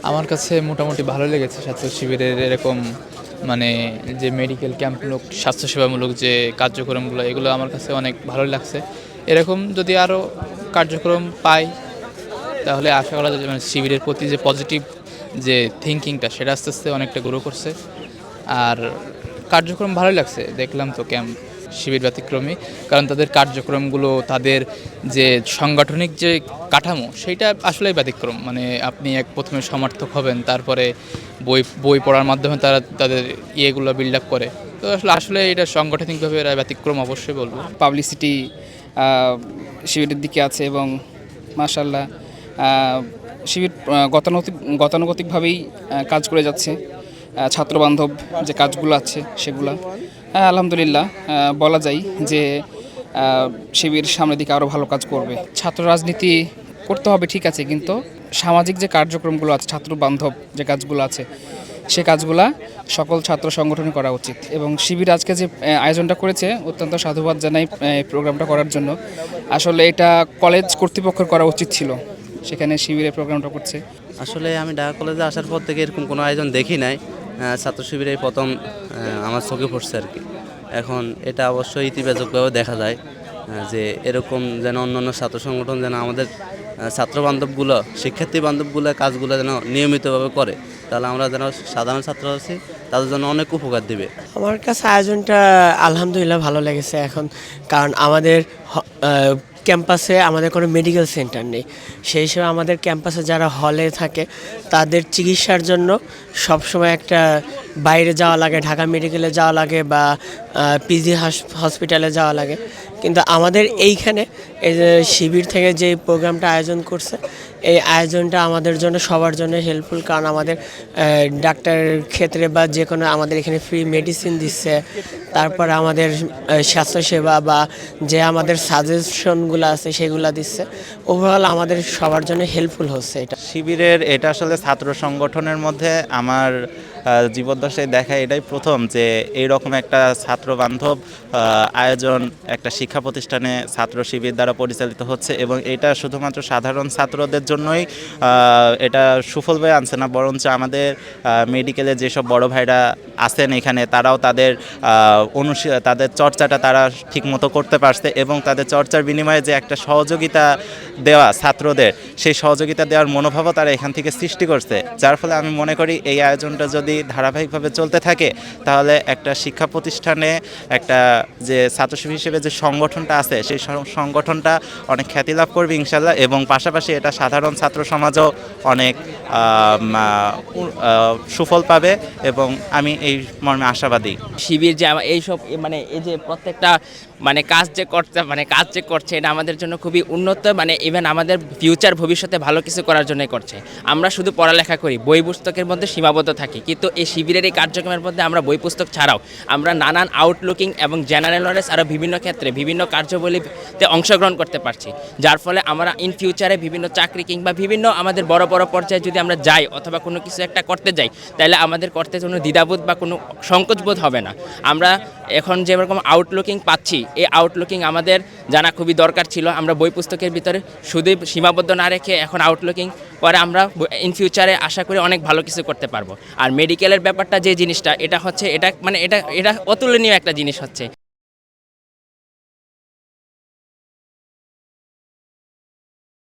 আমার কাছে মোটামুটি ভালো লেগেছে স্বাস্থ্য শিবিরের এরকম মানে যে মেডিকেল ক্যাম্পমূলক স্বাস্থ্যসেবামূলক যে কার্যক্রমগুলো এগুলো আমার কাছে অনেক ভালো লাগছে। এরকম যদি আরও কার্যক্রম পাই তাহলে আশা করা যায় যে মানে শিবিরের প্রতি যে পজিটিভ যে থিঙ্কিংটা সেটা আস্তে আস্তে অনেকটা গ্রো করছে। আর কার্যক্রম ভালোই লাগছে, দেখলাম তো ক্যাম্প শিবির ব্যতিক্রমী, কারণ তাদের কার্যক্রমগুলো তাদের যে সাংগঠনিক যে কাঠামো সেইটা আসলেই ব্যতিক্রম। মানে আপনি প্রথমে সমর্থক হবেন, তারপরে বই বই পড়ার মাধ্যমে তারা তাদের ইয়েগুলো বিল্ড আপ করে। তো আসলে আসলে এটা সাংগঠনিকভাবে এরা ব্যতিক্রম অবশ্যই বলবো। পাবলিসিটি শিবিরের দিকে আছে এবং মাশাল্লাহ শিবির গতানুগতিকভাবেই কাজ করে যাচ্ছে। ছাত্রবান্ধব যে কাজগুলো আছে সেগুলো আলহামদুলিল্লাহ বলা যায় যে শিবির সামনের দিকে আরও ভালো কাজ করবে। ছাত্র রাজনীতি করতে হবে ঠিক আছে, কিন্তু সামাজিক যে কার্যক্রমগুলো আছে, ছাত্র বান্ধব যে কাজগুলো আছে সে কাজগুলা সকল ছাত্র সংগঠনে করা উচিত। এবং শিবির আজকে যে আয়োজনটা করেছে অত্যন্ত সাধুবাদ জানাই প্রোগ্রামটা করার জন্য। আসলে এটা কলেজ কর্তৃপক্ষের করা উচিত ছিল, সেখানে শিবিরের প্রোগ্রামটা করছে। আসলে আমি ঢাকা কলেজে আসার পর থেকে এরকম কোনো আয়োজন দেখি নাই। ছাত্র শিবিরের প্রথম আমার চোখে পড়ছে আর কি। এখন এটা অবশ্যই ইতিবাচকভাবে দেখা যায় যে এরকম যেন অন্যান্য ছাত্র সংগঠন যেন আমাদের ছাত্র বান্ধবগুলো, শিক্ষার্থী বান্ধবগুলো কাজগুলো যেন নিয়মিতভাবে করে, তাহলে আমরা যেন সাধারণ ছাত্র আছি তাদের জন্য অনেক উপকার দিবে। আমার কাছে আয়োজনটা আলহামদুলিল্লাহ ভালো লেগেছে এখন, কারণ আমাদের ক্যাম্পাসে আমাদের কোনো মেডিকেল সেন্টার নেই। সেই হিসেবে আমাদের ক্যাম্পাসে যারা হলে থাকে তাদের চিকিৎসার জন্য সবসময় একটা বাইরে যাওয়া লাগে, ঢাকা মেডিকেলে যাওয়া লাগে বা পিজি হসপিটালে যাওয়া লাগে। কিন্তু আমাদের এইখানে এই যে শিবির থেকে যে প্রোগ্রামটা আয়োজন করছে, এই আয়োজনটা আমাদের জন্য সবার জন্য হেল্পফুল, কারণ আমাদের ডাক্তারের ক্ষেত্রে বা যে কোনো আমাদের এখানে ফ্রি মেডিসিন দিচ্ছে, তারপর আমাদের স্বাস্থ্যসেবা বা যে আমাদের সাজেশনগুলো আছে সেগুলো দিচ্ছে। ওভারঅল আমাদের সবার জন্য হেল্পফুল হচ্ছে এটা। শিবিরের এটা আসলে ছাত্র সংগঠনের মধ্যে আমার জীবদ্দশায় দেখা এটাই প্রথম যে এইরকম একটা ছাত্র বান্ধব আয়োজন একটা শিক্ষা প্রতিষ্ঠানে ছাত্র শিবির দ্বারা পরিচালিত হচ্ছে, এবং এটা শুধুমাত্র সাধারণ ছাত্রদের জন্যই এটা সুফল বয়ে আনছে না, বরঞ্চ আমাদের মেডিকেলে যেসব বড় ভাইরা আছেন এখানে তারাও তাদের তাদের চর্চাটা তারা ঠিকমতো করতে পারছে, এবং তাদের চর্চার বিনিময়ে যে একটা সহযোগিতা দেওয়া ছাত্রদের, সেই সহযোগিতা দেওয়ার মনোভাবও তারা এখান থেকে সৃষ্টি করছে। যার ফলে আমি মনে করি এই আয়োজনটা যদি ধারাবাহিকভাবে চলতে থাকে তাহলে একটা শিক্ষা প্রতিষ্ঠানে একটা যে ছাত্র শিবির হিসেবে যে সংগঠনটা আছে সেই সংগঠনটা অনেক খ্যাতি লাভ করবে ইনশাল্লাহ, এবং পাশাপাশি এটা সাধারণ ছাত্র সমাজও অনেক সুফল পাবে, এবং আমি এই মর্মে আশাবাদী। শিবির যে এইসব মানে এই যে প্রত্যেকটা কাজ যে করছে এটা আমাদের জন্য খুবই উন্নত, ইভেন আমাদের ফিউচার ভবিষ্যতে ভালো কিছু করার জন্যই করছে। আমরা শুধু পড়ালেখা করি, বই পুস্তকের মধ্যে সীমাবদ্ধ থাকি, কিন্তু এই শিবিরের এই কার্যক্রমের মধ্যে আমরা বই পুস্তক ছাড়াও আমরা নানান আউটলুকিং এবং জেনারেল নলেজ আরও বিভিন্ন ক্ষেত্রে বিভিন্ন কার্যাবলীতে অংশগ্রহণ করতে পারছি, যার ফলে আমরা ইন ফিউচারে বিভিন্ন চাকরি কিংবা বিভিন্ন আমাদের বড় বড় পর্যায়ে যদি আমরা যাই অথবা কোনো কিছু একটা করতে যাই, তাহলে আমাদের করতে কোনো দ্বিধাবোধ বা কোনো সংকোচবোধ হবে না। আমরা এখন যেরকম আউটলুকিং পাচ্ছি, এই আউটলুকিং আমাদের জানা খুবই দরকার ছিল। আমরা বই পুস্তকের ভিতরে শুধুই সীমাবদ্ধ না রেখে এখন আউটলুকিং পরে আমরা ইন ফিউচারে আশা করি অনেক ভালো কিছু করতে পারবো। আর মেডিকেলের ব্যাপারটা যে জিনিসটা এটা হচ্ছে এটা অতুলনীয় একটা জিনিস হচ্ছে।